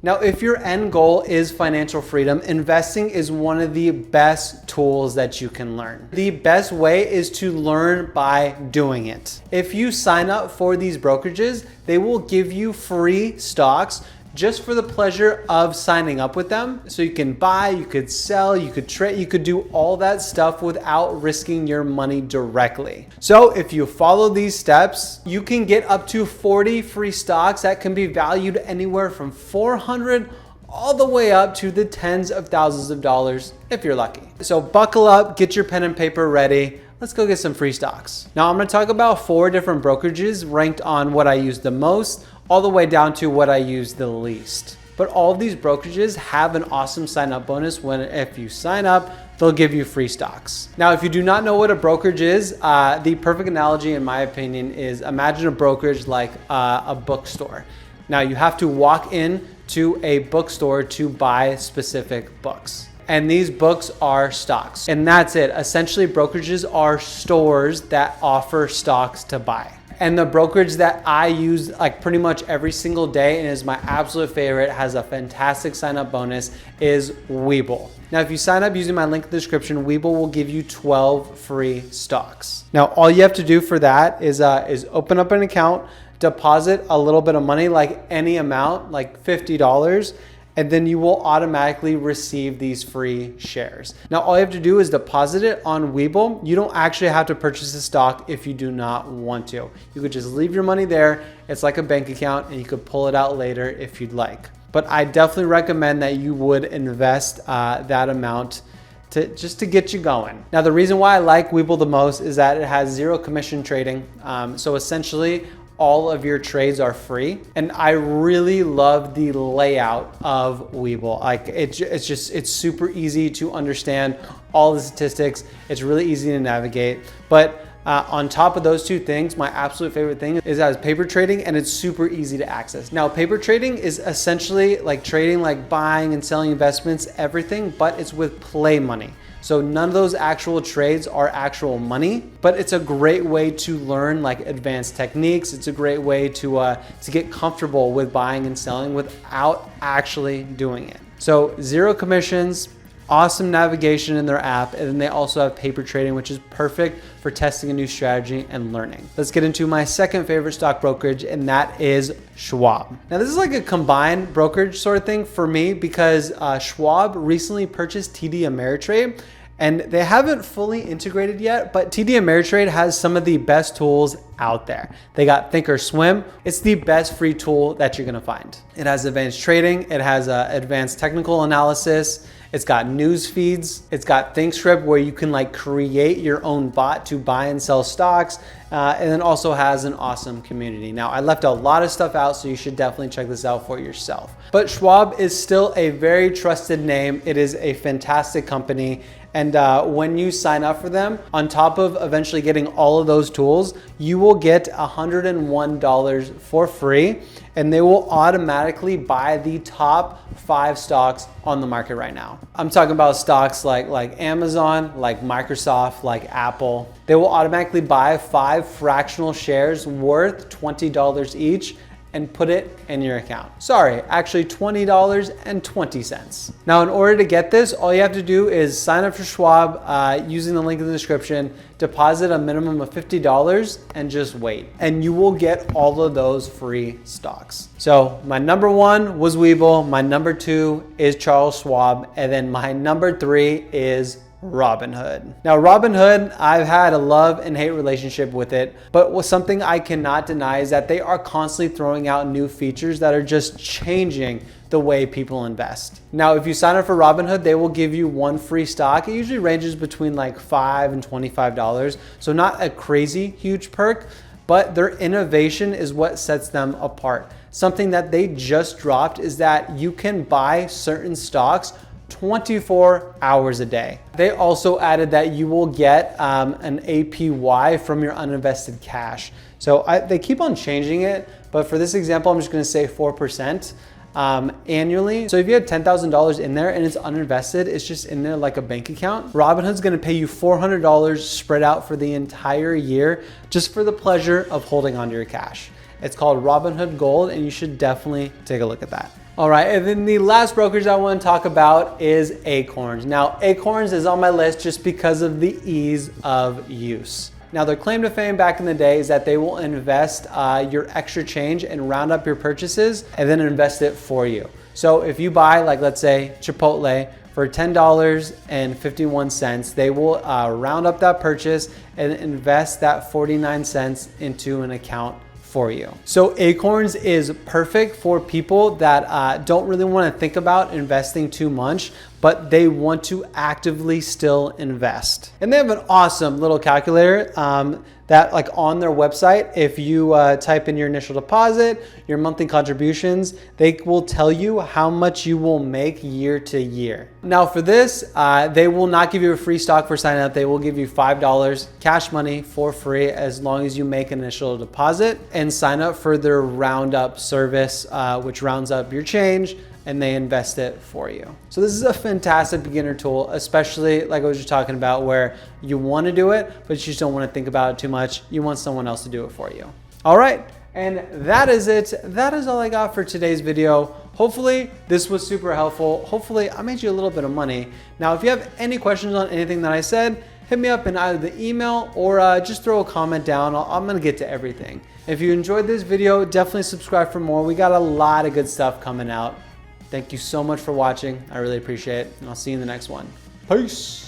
Now, if your end goal is financial freedom, investing is one of the best tools that you can learn. The best way is to learn by doing it. If you sign up for these brokerages, they will give you free stocks just for the pleasure of signing up with them. So you can buy, you could sell, you could trade, you could do all that stuff without risking your money directly. So if you follow these steps, you can get up to 40 free stocks that can be valued anywhere from 400 all the way up to the tens of thousands of dollars if you're lucky. So buckle up, get your pen and paper ready. Let's go get some free stocks. Now I'm gonna talk about 4 different brokerages ranked on what I use the most, all the way down to what I use the least. But all of these brokerages have an awesome sign up bonus when if you sign up, they'll give you free stocks. Now, if you do not know what a brokerage is, the perfect analogy in my opinion is imagine a brokerage like a bookstore. Now you have to walk in to a bookstore to buy specific books. And these books are stocks. And that's it. Essentially, brokerages are stores that offer stocks to buy. And the brokerage that I use like pretty much every single day and is my absolute favorite, has a fantastic sign up bonus, is Webull. Now, if you sign up using my link in the description, Webull will give you 12 free stocks. Now, all you have to do for that is open up an account, deposit a little bit of money, like any amount, like $50, and then you will automatically receive these free shares. Now, all you have to do is deposit it on Webull. You don't actually have to purchase the stock if you do not want to. You could just leave your money there. It's like a bank account and you could pull it out later if you'd like. But I definitely recommend that you would invest that amount just to get you going. Now, the reason why I like Webull the most is that it has 0 commission trading. So essentially, all of your trades are free. And I really love the layout of Webull. Like it's super easy to understand all the statistics. It's really easy to navigate. But on top of those 2 things, my absolute favorite thing is that it's paper trading and it's super easy to access. Now, paper trading is essentially like trading, like buying and selling investments, everything, but it's with play money. So none of those actual trades are actual money, but it's a great way to learn like advanced techniques. It's a great way to get comfortable with buying and selling without actually doing it. So 0 commissions, awesome navigation in their app, and then they also have paper trading, which is perfect for testing a new strategy and learning. Let's get into my second favorite stock brokerage, and that is Schwab. Now, this is like a combined brokerage sort of thing for me because Schwab recently purchased TD Ameritrade, and they haven't fully integrated yet, but TD Ameritrade has some of the best tools out there. They got Thinkorswim. It's the best free tool that you're gonna find. It has advanced trading. It has advanced technical analysis. It's got news feeds. It's got ThinkScript where you can like create your own bot to buy and sell stocks. And then also has an awesome community. Now, I left a lot of stuff out, so you should definitely check this out for yourself. But Schwab is still a very trusted name. It is a fantastic company. And when you sign up for them, on top of eventually getting all of those tools, you will get $101 for free, and they will automatically buy the top 5 stocks on the market right now. I'm talking about stocks like Amazon, like Microsoft, like Apple. They will automatically buy 5 fractional shares worth $20 each and put it in your account. Sorry, actually $20.20. Now, in order to get this, all you have to do is sign up for Schwab using the link in the description, deposit a minimum of $50 and just wait. And you will get all of those free stocks. So my number 1 was Webull, my number 2 is Charles Schwab, and then my number 3 is Robinhood. Now, Robinhood, I've had a love and hate relationship with it, but something I cannot deny is that they are constantly throwing out new features that are just changing the way people invest. Now, if you sign up for Robinhood, they will give you 1 free stock. It usually ranges between like $5 and $25. So not a crazy huge perk, but their innovation is what sets them apart. Something that they just dropped is that you can buy certain stocks 24 hours a day. They also added that you will get an APY from your uninvested cash. So they keep on changing it, but for this example, I'm just gonna say 4% annually. So if you had $10,000 in there and it's uninvested, it's just in there like a bank account, Robinhood's gonna pay you $400 spread out for the entire year just for the pleasure of holding onto your cash. It's called Robinhood Gold, and you should definitely take a look at that. All right, and then the last brokerage I want to talk about is Acorns. Now, Acorns is on my list just because of the ease of use. Now, their claim to fame back in the day is that they will invest your extra change and round up your purchases and then invest it for you. So if you buy, like let's say Chipotle for $10.51, they will round up that purchase and invest that 49 cents into an account for you. So Acorns is perfect for people that don't really want to think about investing too much, but they want to actively still invest. And they have an awesome little calculator that, like, on their website, if you type in your initial deposit, your monthly contributions, they will tell you how much you will make year to year. Now for this, they will not give you a free stock for signing up. They will give you $5 cash money for free as long as you make an initial deposit and sign up for their roundup service, which rounds up your change and they invest it for you. So this is a fantastic beginner tool, especially like I was just talking about, where you want to do it, but you just don't want to think about it too much. You want someone else to do it for you. All right, and that is it. That is all I got for today's video. Hopefully this was super helpful. Hopefully I made you a little bit of money. Now, if you have any questions on anything that I said, hit me up in either the email or just throw a comment down. I'm gonna get to everything. If you enjoyed this video, definitely subscribe for more. We got a lot of good stuff coming out. Thank you so much for watching. I really appreciate it, and I'll see you in the next one. Peace.